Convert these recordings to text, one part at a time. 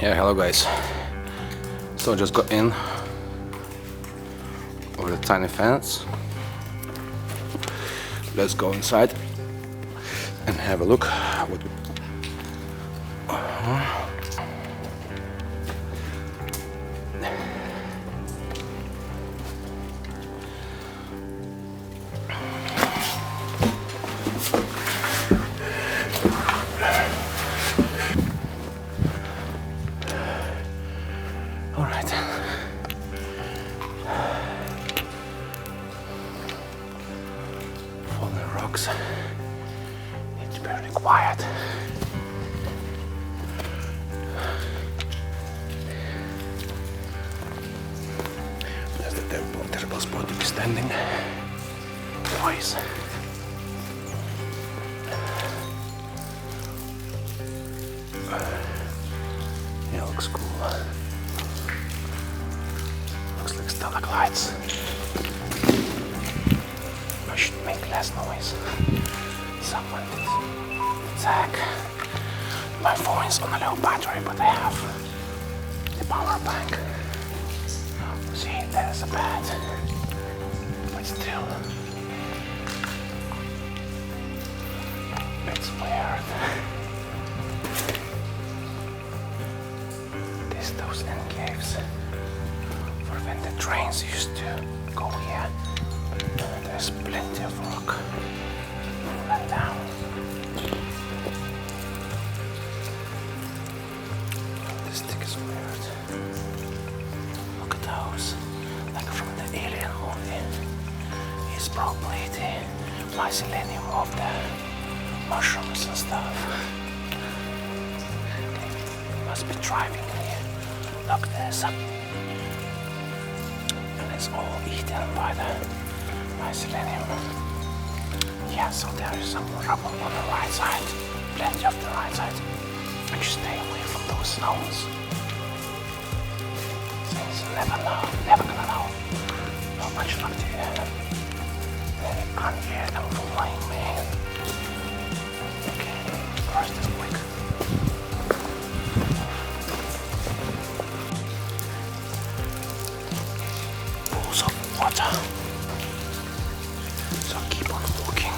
Yeah, hello guys. So I just got in over the tiny fence. Let's go inside and have a look. Alright. Fallen rocks need to be really quiet. That's the terrible spot to be standing. Twice. Yeah, looks cool. Looks like stalactites. I should make less noise. Someone attack. My phone is on a low battery, but I have the power bank. See, there's a bed, but still, it's weird. Those enclaves for when the trains used to go here. There's plenty of rock and down. This stick is weird. Look at those, like from the alien movie. It's probably the Mycelium of the mushrooms and stuff. Must be driving here. Look, there's and it's all eaten by the Mycelium. Yeah, so there is some rubble on the right side, plenty of the right side. But you stay away from those sounds. Since you never gonna know how much luck do you have. You can't hear them following me. Okay, first is quick. Water. So keep on walking.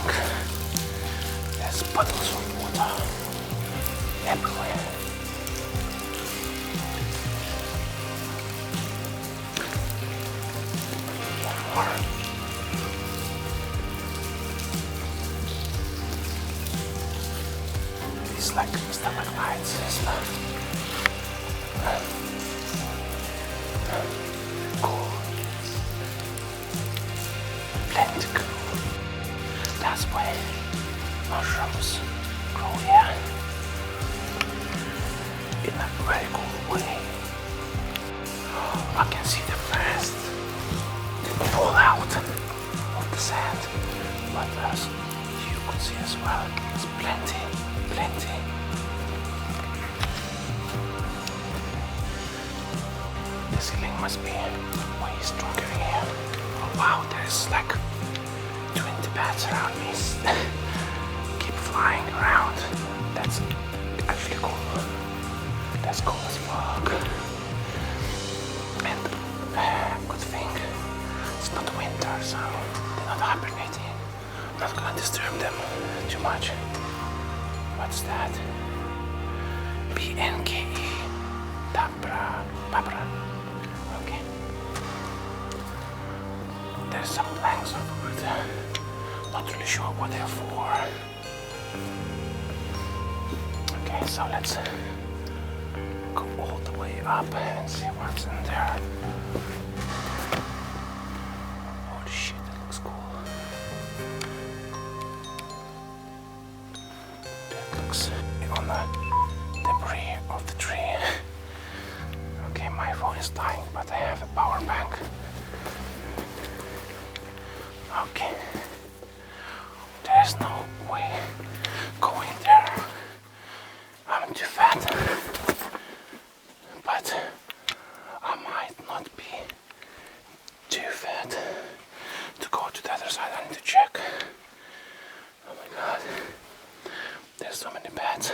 There's puddles of water everywhere. One more. It's like stalactites, isn't it? Cool. Plenty cool. That's why mushrooms grow here in a very cool way. I can see the first fall out of the sand, but as you could see as well, there's plenty. The ceiling must be way stronger here. Oh wow, there's like 20 bats around me. Keep flying around. That's actually cool. That's cool as fuck. And good thing it's not winter, so they're not hibernating. I'm not gonna disturb them too much. What's that? BNKE. Babra. Okay. There's some planks of wood. Not really sure what they're for. Okay, so let's go all the way up and see what's in there. Holy shit, that looks cool. That looks on the debris of the tree. Okay, my phone is dying, but I have a power bank. Okay. There's no way going there. I'm too fat. But I might not be too fat to go to the other side. I need to check. Oh my god. There's so many bats.